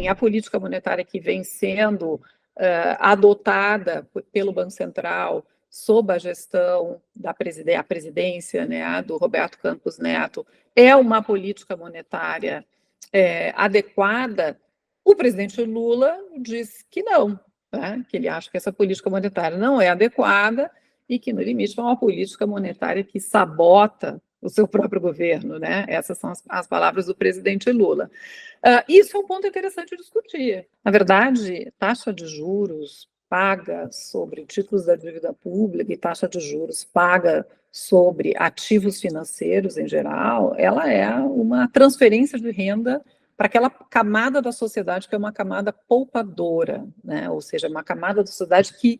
tem a política monetária que vem sendo adotada pelo Banco Central sob a gestão da presidência, né, do Roberto Campos Neto, é uma política monetária adequada. O presidente Lula diz que não, né, que ele acha que essa política monetária não é adequada e que, no limite, é uma política monetária que sabota o seu próprio governo, né? Essas são as palavras do presidente Lula. Isso é um ponto interessante de discutir. Na verdade, taxa de juros paga sobre títulos da dívida pública e taxa de juros paga sobre ativos financeiros em geral, ela é uma transferência de renda para aquela camada da sociedade que é uma camada poupadora, né? Ou seja, uma camada da sociedade que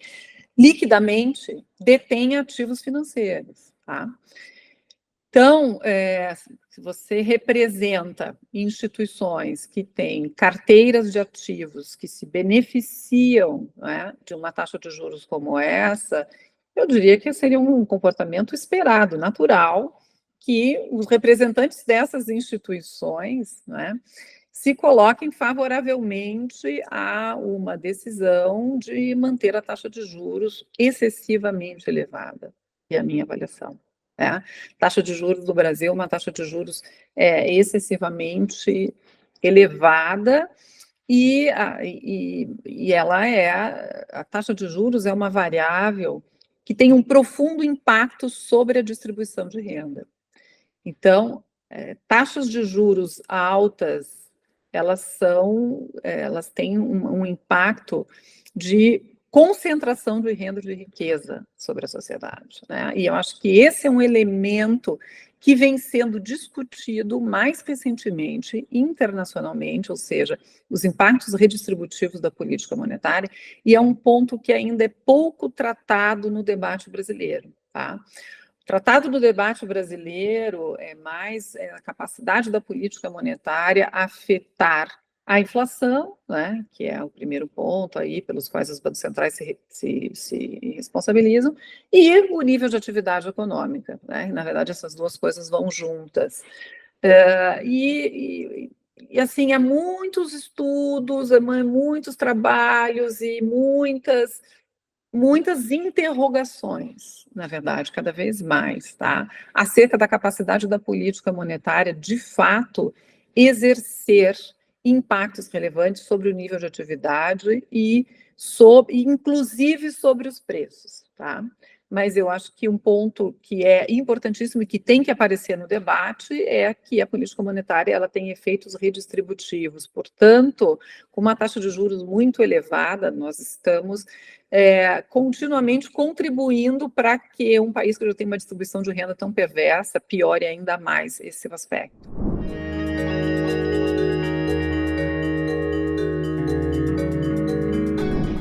liquidamente detém ativos financeiros, tá? Então, se você representa instituições que têm carteiras de ativos que se beneficiam, né, de uma taxa de juros como essa, eu diria que seria um comportamento esperado, natural, que os representantes dessas instituições, né, se coloquem favoravelmente a uma decisão de manter a taxa de juros excessivamente elevada, é a minha avaliação. Taxa de juros do Brasil é uma taxa de juros excessivamente elevada e ela a taxa de juros é uma variável que tem um profundo impacto sobre a distribuição de renda. Então, taxas de juros altas, elas têm um impacto de concentração de renda de riqueza sobre a sociedade, né? E eu acho que esse é um elemento que vem sendo discutido mais recentemente internacionalmente, ou seja, os impactos redistributivos da política monetária, e é um ponto que ainda é pouco tratado no debate brasileiro, tá? Tratado do debate brasileiro é mais a capacidade da política monetária afetar a inflação, né, que é o primeiro ponto aí pelos quais os bancos centrais se responsabilizam, e o nível de atividade econômica, né? Na verdade, essas duas coisas vão juntas. Assim, há muitos estudos, muitos trabalhos e muitas interrogações, na verdade, cada vez mais, tá? Acerca da capacidade da política monetária, de fato, exercer impactos relevantes sobre o nível de atividade e inclusive sobre os preços, tá? Mas eu acho que um ponto que é importantíssimo e que tem que aparecer no debate é que a política monetária ela tem efeitos redistributivos. Portanto, com uma taxa de juros muito elevada, nós estamos continuamente contribuindo para que um país que já tem uma distribuição de renda tão perversa piore ainda mais esse aspecto.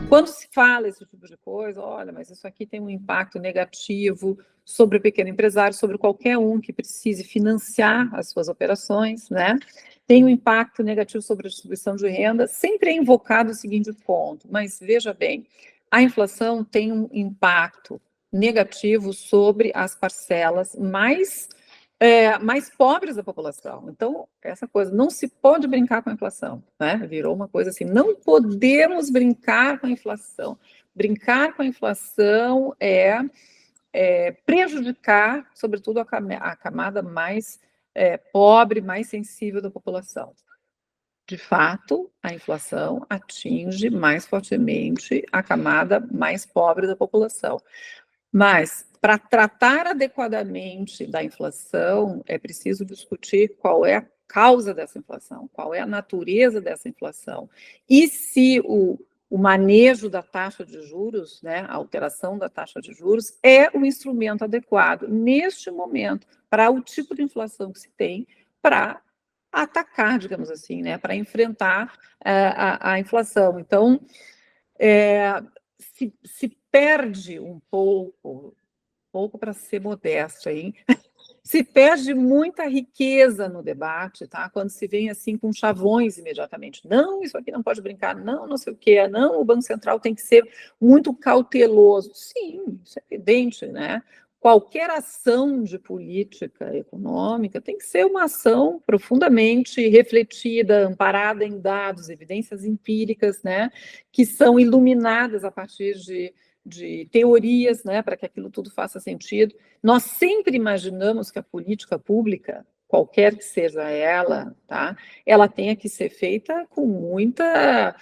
Quando se fala esse tipo de coisa, olha, mas isso aqui tem um impacto negativo sobre o pequeno empresário, sobre qualquer um que precise financiar as suas operações, né? Tem um impacto negativo sobre a distribuição de renda, sempre é invocado o seguinte ponto, mas veja bem, a inflação tem um impacto negativo sobre as parcelas mais pobres da população. Então, essa coisa, não se pode brincar com a inflação, né? Virou uma coisa assim, não podemos brincar com a inflação. Brincar com a inflação é prejudicar, sobretudo, a camada mais pobre, mais sensível da população. De fato, a inflação atinge mais fortemente a camada mais pobre da população. Mas, para tratar adequadamente da inflação, é preciso discutir qual é a causa dessa inflação, qual é a natureza dessa inflação. E se o manejo da taxa de juros, né, a alteração da taxa de juros, é o instrumento adequado, neste momento, para o tipo de inflação que se tem, para atacar, digamos assim, né, para enfrentar a inflação. Então, se perde um pouco para ser modesta, hein? Se perde muita riqueza no debate, tá? Quando se vem assim com chavões imediatamente. Não, isso aqui não pode brincar, não, não sei o quê, não, o Banco Central tem que ser muito cauteloso. Sim, isso é evidente, né? qualquer ação de política econômica tem que ser uma ação profundamente refletida, amparada em dados, evidências empíricas, né, que são iluminadas a partir de teorias, né, para que aquilo tudo faça sentido. Nós sempre imaginamos que a política pública, qualquer que seja ela, tá, ela tenha que ser feita com muita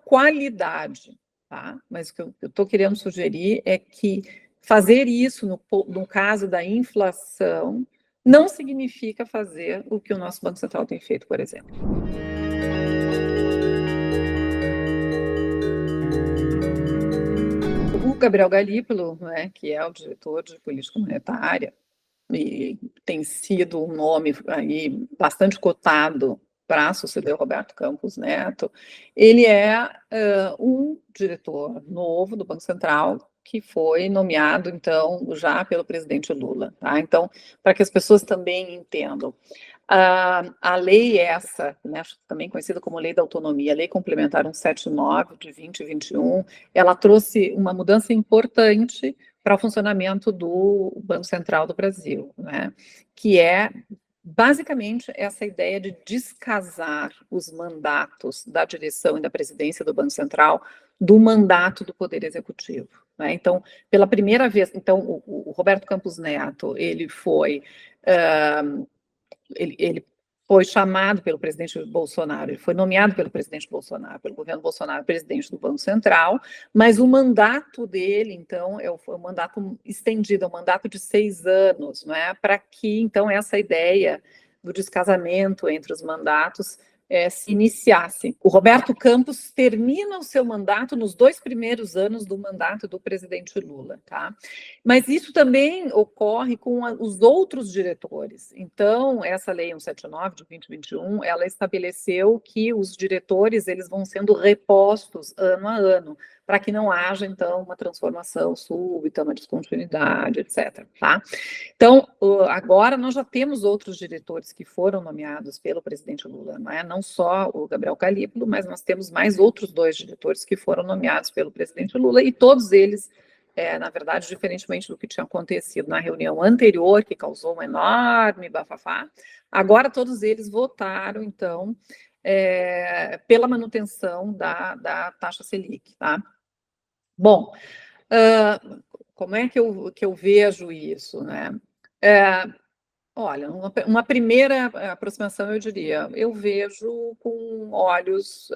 qualidade, tá? Mas o que eu estou querendo sugerir é que fazer isso no caso da inflação não significa fazer o que o nosso Banco Central tem feito, por exemplo. O Gabriel Galípolo, né, que é o diretor de política monetária, e tem sido um nome aí bastante cotado para suceder o Roberto Campos Neto, ele é um diretor novo do Banco Central que foi nomeado, então, já pelo presidente Lula. Tá? Então, para que as pessoas também entendam, a lei essa, né, também conhecida como Lei da Autonomia, a Lei Complementar 179 de 2021, ela trouxe uma mudança importante para o funcionamento do Banco Central do Brasil, né, que é basicamente essa ideia de descasar os mandatos da direção e da presidência do Banco Central do mandato do Poder Executivo. Né? Então, pela primeira vez, então, o Roberto Campos Neto, ele foi ele foi chamado pelo presidente Bolsonaro, ele foi nomeado pelo presidente Bolsonaro, pelo governo Bolsonaro, presidente do Banco Central, mas o mandato dele, então, foi um mandato estendido, é um mandato de 6 anos, não é? Para que, então, essa ideia do descasamento entre os mandatos se iniciasse. O Roberto Campos termina o seu mandato nos 2 primeiros anos do mandato do presidente Lula, tá? Mas isso também ocorre com os outros diretores. Então, essa lei 179 de 2021, ela estabeleceu que os diretores eles vão sendo repostos ano a ano, para que não haja, então, uma transformação súbita, uma descontinuidade, etc. Tá? Então, agora nós já temos outros diretores que foram nomeados pelo presidente Lula, não só o Gabriel Galípolo, mas nós temos mais outros 2 diretores que foram nomeados pelo presidente Lula, e todos eles, na verdade, diferentemente do que tinha acontecido na reunião anterior, que causou um enorme bafafá, agora todos eles votaram, então, pela manutenção da taxa Selic, tá? Bom, como é que eu vejo isso, né? Olha, uma primeira aproximação, eu diria, eu vejo com olhos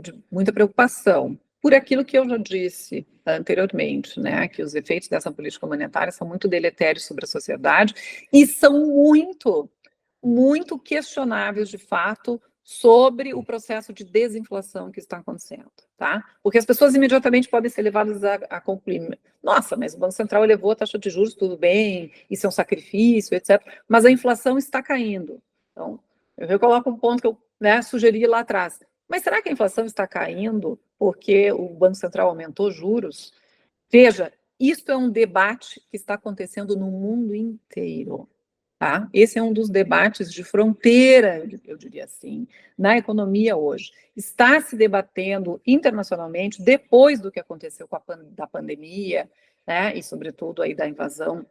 de muita preocupação, por aquilo que eu já disse anteriormente, né, que os efeitos dessa política monetária são muito deletérios sobre a sociedade e são muito questionáveis, de fato, sobre o processo de desinflação que está acontecendo, tá? Porque as pessoas imediatamente podem ser levadas a concluir, nossa, mas o Banco Central elevou a taxa de juros, tudo bem, isso é um sacrifício, etc. Mas a inflação está caindo. Então, eu coloco um ponto que eu sugeri lá atrás. Mas será que a inflação está caindo porque o Banco Central aumentou juros? Veja, isso é um debate que está acontecendo no mundo inteiro. Tá? Esse é um dos debates de fronteira, eu diria assim, na economia hoje. Está se debatendo internacionalmente, depois do que aconteceu com da pandemia, né, e sobretudo aí da invasão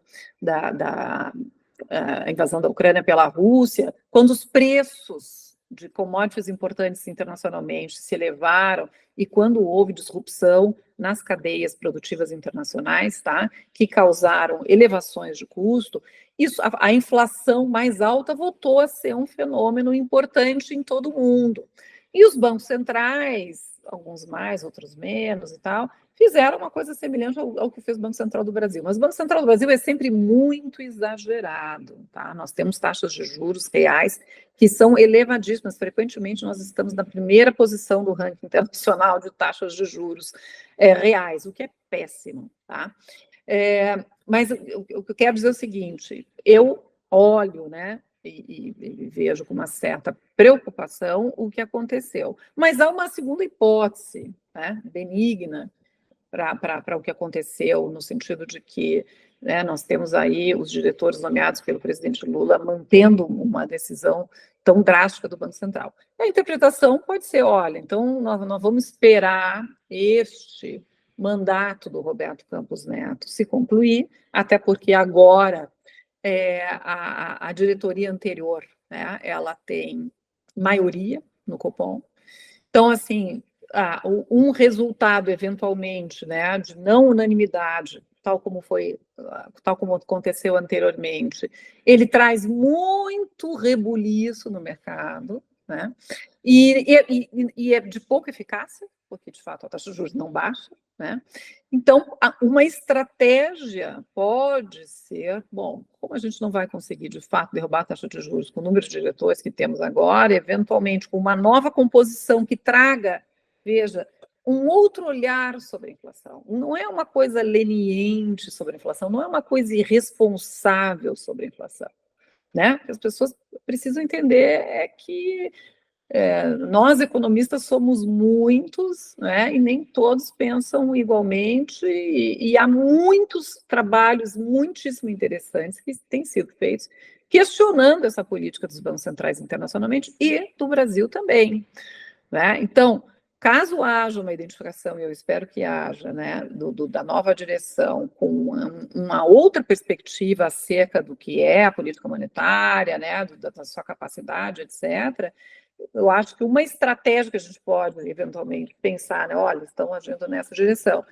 a invasão da Ucrânia pela Rússia, quando os preços de commodities importantes internacionalmente se elevaram e quando houve disrupção nas cadeias produtivas internacionais, tá, que causaram elevações de custo, isso, a inflação mais alta voltou a ser um fenômeno importante em todo o mundo. E os bancos centrais, alguns mais, outros menos e tal, fizeram uma coisa semelhante ao que fez o Banco Central do Brasil. Mas o Banco Central do Brasil é sempre muito exagerado, tá? Nós temos taxas de juros reais que são elevadíssimas. Frequentemente nós estamos na primeira posição do ranking internacional de taxas de juros reais, o que é péssimo, tá? Mas o que eu quero dizer é o seguinte, eu olho, né, e vejo com uma certa preocupação o que aconteceu. Mas há uma segunda hipótese, né, benigna, para o que aconteceu, no sentido de que nós temos aí os diretores nomeados pelo presidente Lula mantendo uma decisão tão drástica do Banco Central. A interpretação pode ser, olha, então nós vamos esperar este mandato do Roberto Campos Neto se concluir, até porque agora a diretoria anterior, né, ela tem maioria no Copom. Então, assim, um resultado, eventualmente, né, de não unanimidade, tal como aconteceu anteriormente, ele traz muito rebuliço no mercado, né? E é de pouca eficácia, porque, de fato, a taxa de juros não baixa, né? Então, uma estratégia pode ser, bom, como a gente não vai conseguir, de fato, derrubar a taxa de juros com o número de diretores que temos agora, eventualmente com uma nova composição que traga, veja, um outro olhar sobre a inflação. Não é uma coisa leniente sobre a inflação, não é uma coisa irresponsável sobre a inflação, né? As pessoas precisam entender que nós, economistas, somos muitos, né, e nem todos pensam igualmente, e há muitos trabalhos muitíssimo interessantes que têm sido feitos questionando essa política dos bancos centrais internacionalmente e do Brasil também, né? Então, caso haja uma identificação, e eu espero que haja, né, da nova direção com uma outra perspectiva acerca do que é a política monetária, né, da sua capacidade, etc., eu acho que uma estratégia que a gente pode, eventualmente, pensar, né, olha, estão agindo nessa direção,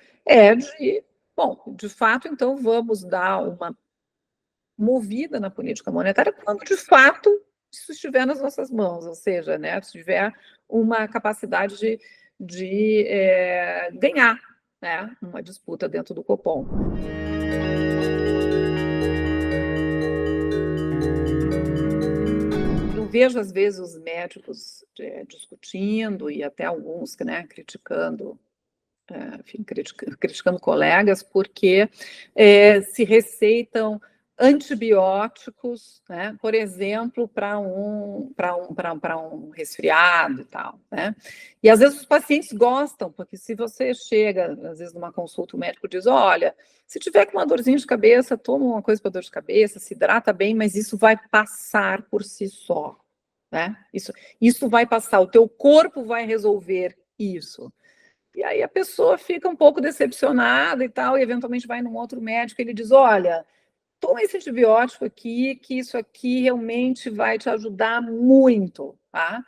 bom, de fato, então, vamos dar uma movida na política monetária quando, de fato, isso estiver nas nossas mãos, ou seja, né, se tiver uma capacidade de ganhar, né, uma disputa dentro do Copom. Eu vejo, às vezes, os médicos discutindo e até alguns, né, criticando, enfim, criticando colegas, porque se receitam antibióticos, né, por exemplo, para um resfriado e tal, né? E às vezes os pacientes gostam, porque se você chega, às vezes, numa consulta, o médico diz: olha, se tiver com uma dorzinha de cabeça, toma uma coisa para dor de cabeça, se hidrata bem, mas isso vai passar por si só, né? Isso vai passar, o teu corpo vai resolver isso. E aí a pessoa fica um pouco decepcionada e tal, e eventualmente vai num outro médico e ele diz: olha, toma esse antibiótico aqui, que isso aqui realmente vai te ajudar muito, tá?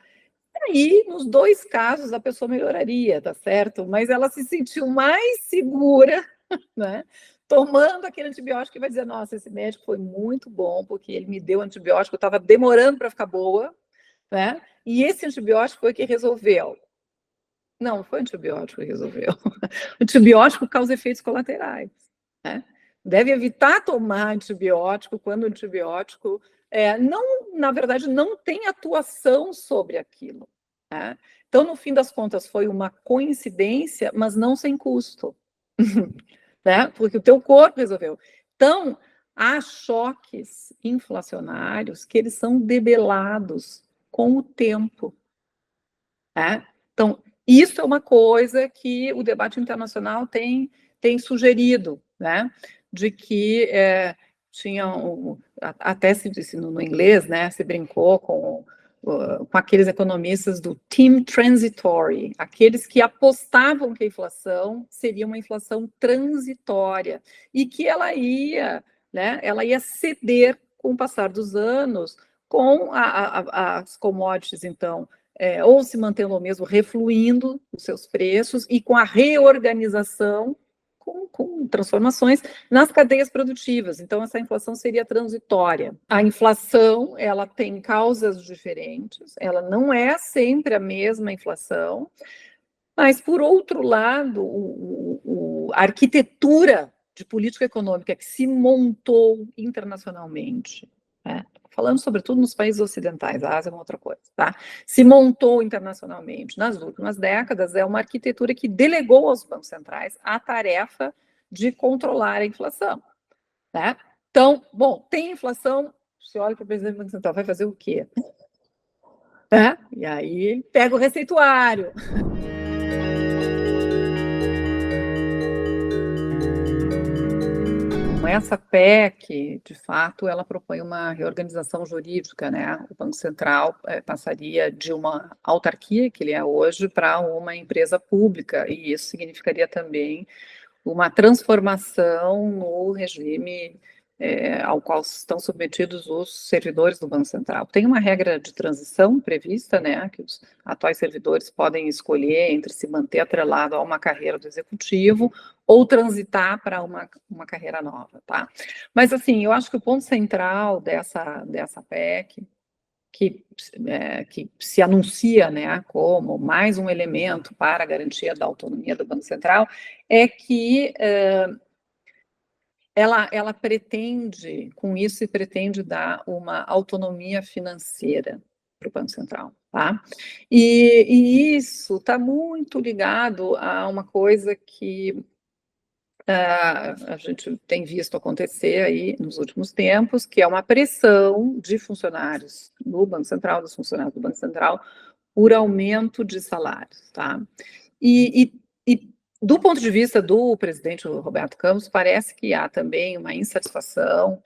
E aí, nos dois casos, a pessoa melhoraria, tá certo? Mas ela se sentiu mais segura, né? Tomando aquele antibiótico e vai dizer: nossa, esse médico foi muito bom, porque ele me deu antibiótico, eu estava demorando para ficar boa, né? E esse antibiótico foi que resolveu. Não foi antibiótico que resolveu. O antibiótico causa efeitos colaterais, né? Deve evitar tomar antibiótico quando o antibiótico não, na verdade, não tem atuação sobre aquilo, né? Então, no fim das contas, foi uma coincidência, mas não sem custo, né? Porque o teu corpo resolveu. Então, há choques inflacionários que eles são debelados com o tempo, né? Então, isso é uma coisa que o debate internacional tem sugerido, né? De que até se disse no inglês, né? Se brincou com aqueles economistas do team transitory, aqueles que apostavam que a inflação seria uma inflação transitória e que ela ia ceder com o passar dos anos, com as commodities, então, ou se mantendo ao mesmo, refluindo os seus preços e com a reorganização, com transformações nas cadeias produtivas. Então, essa inflação seria transitória. A inflação, ela tem causas diferentes, ela não é sempre a mesma inflação, mas, por outro lado, a arquitetura de política econômica que se montou internacionalmente, né? Falando sobretudo nos países ocidentais, a Ásia é uma outra coisa, tá? Se montou internacionalmente nas últimas décadas, é uma arquitetura que delegou aos bancos centrais a tarefa de controlar a inflação, né? Então, bom, tem inflação, você olha para o presidente do Banco Central, vai fazer o quê? E aí ele pega o receituário. Não essa PEC, de fato, ela propõe uma reorganização jurídica, né? O Banco Central passaria de uma autarquia, que ele é hoje, para uma empresa pública, e isso significaria também uma transformação no regime ao qual estão submetidos os servidores do Banco Central. Tem uma regra de transição prevista, né, que os atuais servidores podem escolher entre se manter atrelado a uma carreira do executivo ou transitar para uma carreira nova, tá? Mas, assim, eu acho que o ponto central dessa PEC, que se anuncia, né, como mais um elemento para a garantia da autonomia do Banco Central, é que ela pretende, com isso, se pretende dar uma autonomia financeira para o Banco Central, tá? E isso está muito ligado a uma coisa que a gente tem visto acontecer aí nos últimos tempos, que é uma pressão de funcionários do Banco Central, dos funcionários do Banco Central, por aumento de salários, tá? E do ponto de vista do presidente Roberto Campos, parece que há também uma insatisfação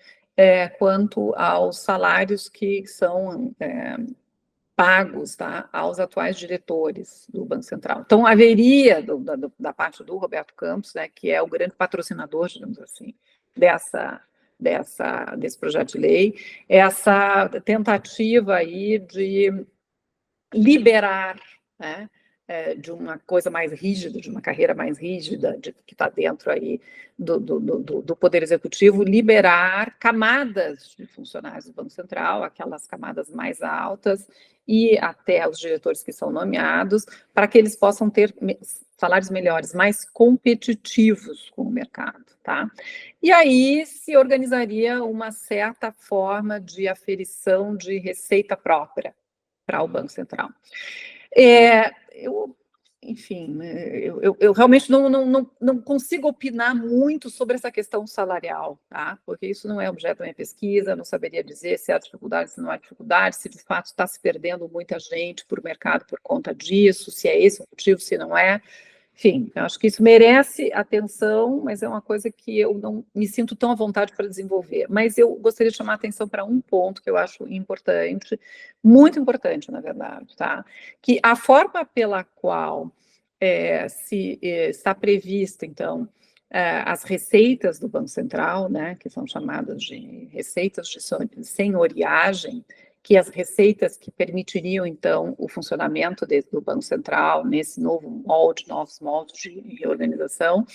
quanto aos salários que são pagos, tá, aos atuais diretores do Banco Central. Então, haveria, da parte do Roberto Campos, né, que é o grande patrocinador, digamos assim, desse projeto de lei, essa tentativa aí de liberar, né, de uma coisa mais rígida, de uma carreira mais rígida, que está dentro aí do Poder Executivo, liberar camadas de funcionários do Banco Central, aquelas camadas mais altas, e até os diretores que são nomeados, para que eles possam ter salários melhores, mais competitivos com o mercado, tá? E aí se organizaria uma certa forma de aferição de receita própria para o Banco Central. Enfim, eu realmente não consigo opinar muito sobre essa questão salarial, tá? Porque isso não é objeto da minha pesquisa, não saberia dizer se há dificuldade, se não há dificuldade, se de fato está se perdendo muita gente para o mercado por conta disso, se é esse o motivo, se não é. Enfim, eu acho que isso merece atenção, mas é uma coisa que eu não me sinto tão à vontade para desenvolver. Mas eu gostaria de chamar a atenção para um ponto que eu acho importante, muito importante, na verdade, tá? Que a forma pela qual está prevista, então, as receitas do Banco Central, né, que são chamadas de receitas de senhoriagem, que as receitas que permitiriam, então, o funcionamento do Banco Central nesse novo molde, novos moldes de reorganização,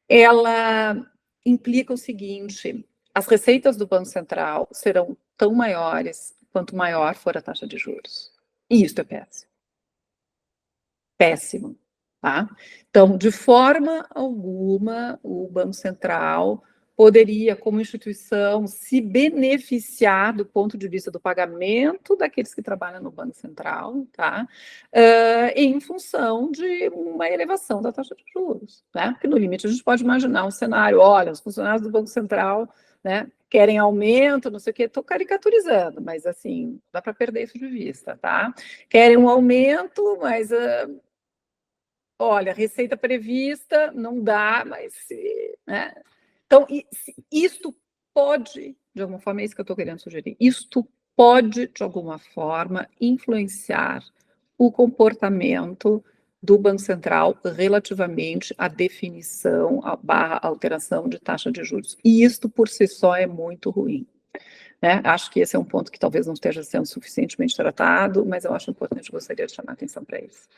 ela implica o seguinte: as receitas do Banco Central serão tão maiores quanto maior for a taxa de juros. E isso é péssimo. Péssimo, tá? Então, de forma alguma, o Banco Central poderia, como instituição, se beneficiar do ponto de vista do pagamento daqueles que trabalham no Banco Central, tá? Em função de uma elevação da taxa de juros, né? Porque, no limite, a gente pode imaginar um cenário: olha, os funcionários do Banco Central, né, querem aumento, não sei o quê, estou caricaturizando, mas, assim, dá para perder isso de vista, tá? Querem um aumento, mas... olha, receita prevista, não dá, mas... né? Então, isto pode, de alguma forma, é isso que eu estou querendo sugerir, isto pode, de alguma forma, influenciar o comportamento do Banco Central relativamente à definição, / alteração de taxa de juros. E isto, por si só, é muito ruim, né? Acho que esse é um ponto que talvez não esteja sendo suficientemente tratado, mas eu acho importante, gostaria de chamar a atenção para isso.